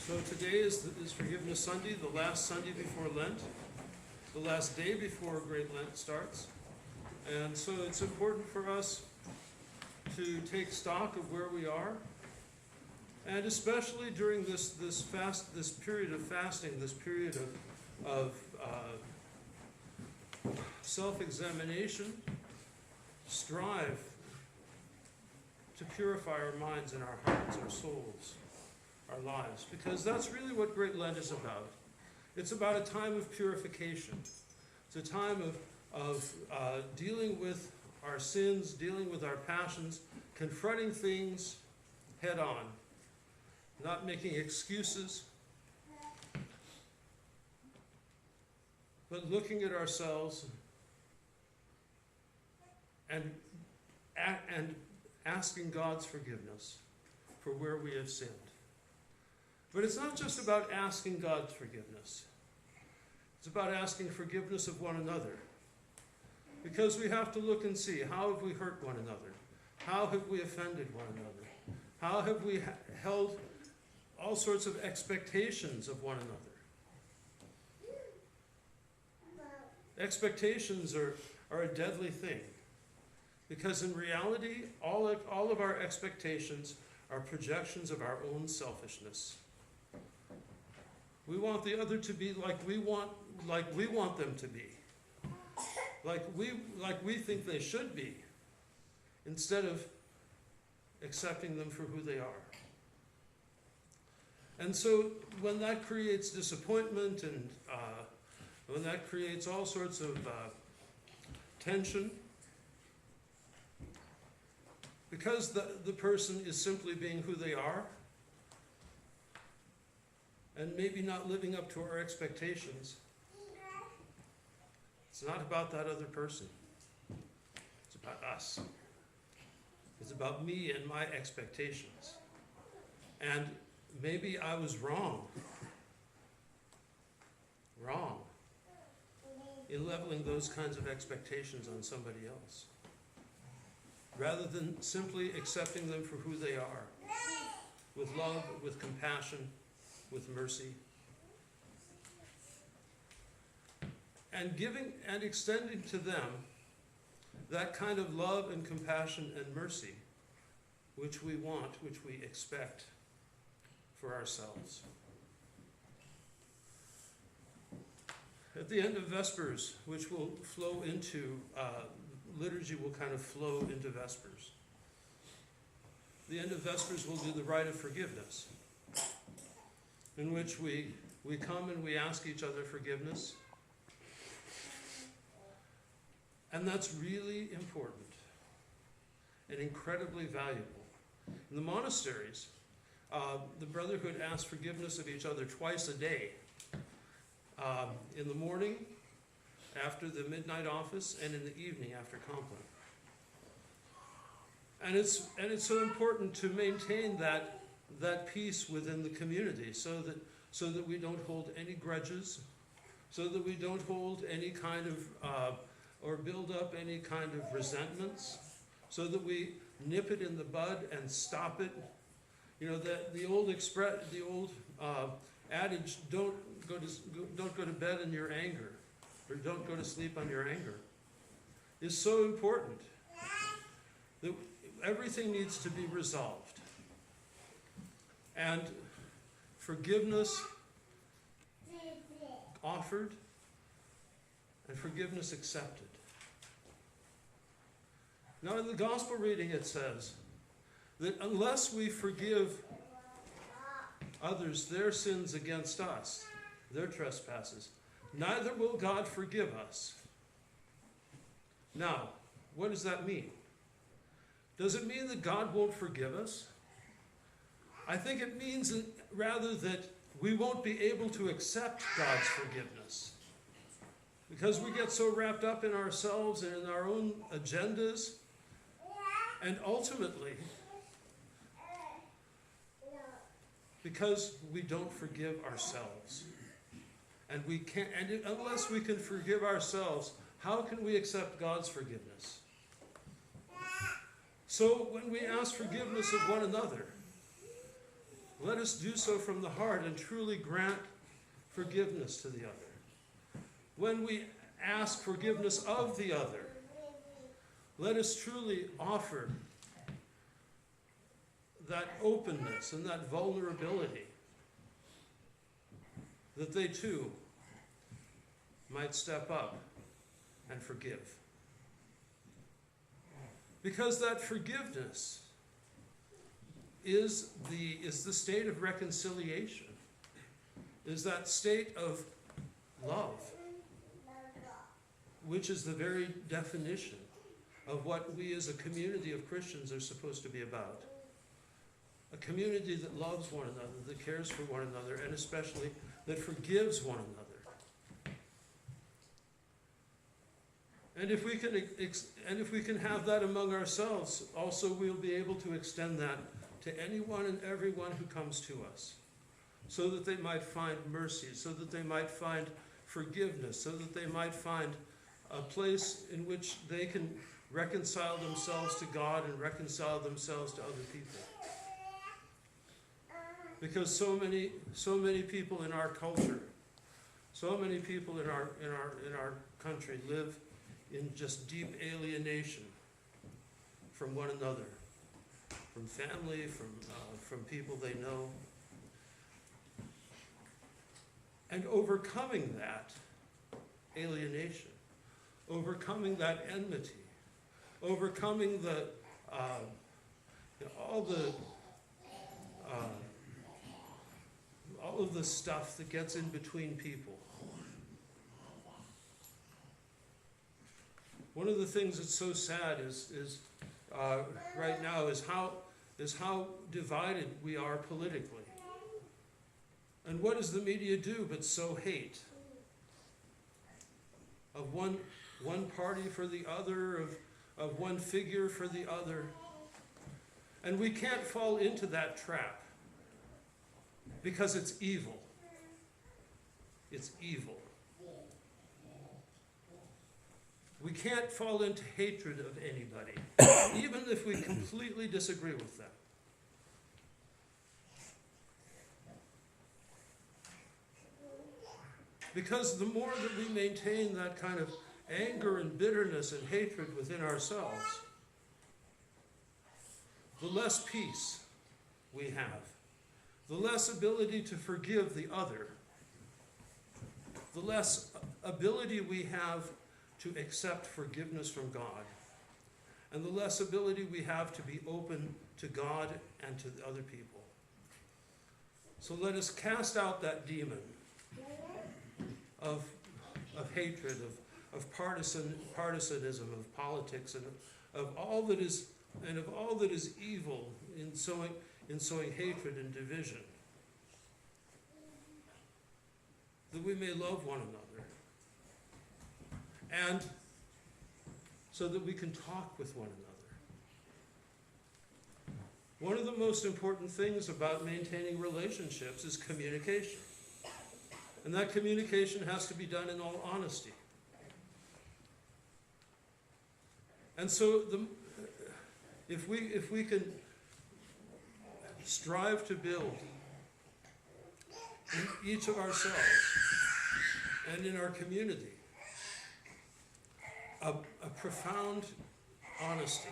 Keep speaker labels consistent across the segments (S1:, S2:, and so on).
S1: So today is Forgiveness Sunday, the last Sunday before Lent, the last day before Great Lent starts. And so it's important for us to take stock of where we are, and especially during this period of fasting, this period of self-examination, strive to purify our minds and our hearts, our souls, our lives, because that's really what Great Lent is about. It's about a time of purification. It's a time of dealing with our sins, dealing with our passions, confronting things head on, not making excuses, but looking at ourselves and asking God's forgiveness for where we have sinned. But it's not just about asking God's forgiveness. It's about asking forgiveness of one another. Because we have to look and see, how have we hurt one another? How have we offended one another? How have we held all sorts of expectations of one another? Expectations are a deadly thing. Because in reality, all of our expectations are projections of our own selfishness. We want the other to be like we want them to be. Like we think they should be, instead of accepting them for who they are. And so when that creates disappointment and when that creates all sorts of tension, because the person is simply being who they are, and maybe not living up to our expectations, it's not about that other person. It's about us. It's about me and my expectations. And maybe I was wrong in leveling those kinds of expectations on somebody else, rather than simply accepting them for who they are, with love, with compassion, with mercy, and giving and extending to them that kind of love and compassion and mercy which we want, which we expect for ourselves. At the end of Vespers, which will flow into, liturgy will kind of flow into Vespers. The end of Vespers will do the rite of forgiveness, in which we come and we ask each other forgiveness. And that's really important and incredibly valuable. In the monasteries, the Brotherhood asks forgiveness of each other twice a day. In the morning, after the midnight office, and in the evening after compline. And it's so important to maintain that peace within the community, so that we don't hold any grudges, so that we don't hold any kind of or build up any kind of resentments, so that we nip it in the bud and stop it. You know, the old adage, don't go to bed in your anger, or don't go to sleep on your anger, is so important. That everything needs to be resolved. And forgiveness offered and forgiveness accepted. Now in the gospel reading it says that unless we forgive others their sins against us, their trespasses, neither will God forgive us. Now, what does that mean? Does it mean that God won't forgive us? I think it means rather that we won't be able to accept God's forgiveness, because we get so wrapped up in ourselves and in our own agendas, and ultimately, because we don't forgive ourselves. And we can't, and unless we can forgive ourselves, how can we accept God's forgiveness? So when we ask forgiveness of one another, let us do so from the heart and truly grant forgiveness to the other. When we ask forgiveness of the other, let us truly offer that openness and that vulnerability, that they too might step up and forgive. Because that forgiveness is the state of reconciliation, is that state of love, which is the very definition of what we as a community of Christians are supposed to be about. A community that loves one another, that cares for one another, and especially that forgives one another. And if we can have that among ourselves, also we'll be able to extend that to anyone and everyone who comes to us, so that they might find mercy, so that they might find forgiveness, so that they might find a place in which they can reconcile themselves to God and reconcile themselves to other people. Because so many people in our culture, so many people in our country live in just deep alienation from one another, from family, from people they know. And overcoming that alienation, overcoming that enmity, overcoming all of the stuff that gets in between people. One of the things that's so sad is right now is how divided we are politically. And what does the media do but sow hate of one party for the other, of one figure for the other? And we can't fall into that trap because it's evil. It's evil. We can't fall into hatred of anybody, even if we completely disagree with them. Because the more that we maintain that kind of anger and bitterness and hatred within ourselves, the less peace we have, the less ability to forgive the other, the less ability we have to accept forgiveness from God, and the less ability we have to be open to God and to the other people. So let us cast out that demon of hatred, of partisanism, of politics, and of all that is evil in sowing hatred and division, that we may love one another, and so that we can talk with one another. One of the most important things about maintaining relationships is communication. And that communication has to be done in all honesty. And so if we can strive to build in each of ourselves and in our community a profound honesty,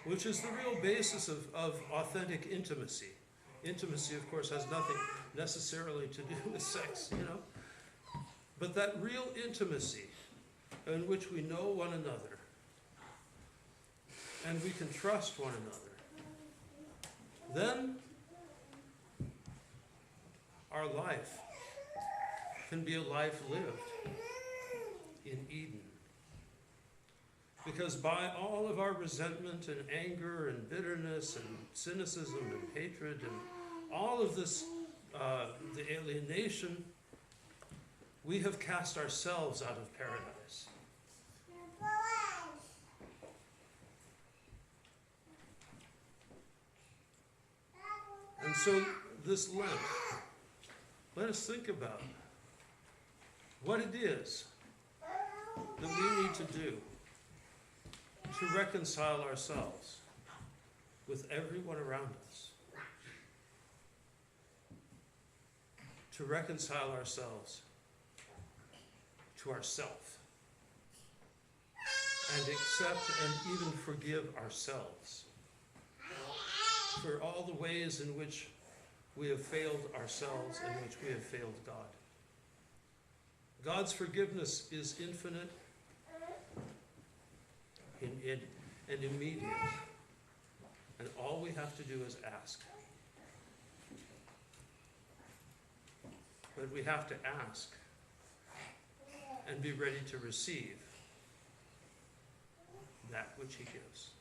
S1: which is the real basis of authentic intimacy. Intimacy, of course, has nothing necessarily to do with sex, but that real intimacy in which we know one another and we can trust one another, then our life can be a life lived in Eden. Because by all of our resentment and anger and bitterness and cynicism and hatred and all of this, the alienation, we have cast ourselves out of paradise. And so this Lent, let us think about what it is that we need to do to reconcile ourselves with everyone around us. to reconcile ourselves to ourself and accept and even forgive ourselves for all the ways in which we have failed ourselves and in which we have failed God. God's forgiveness is infinite and immediate. And all we have to do is ask. But we have to ask and be ready to receive that which he gives.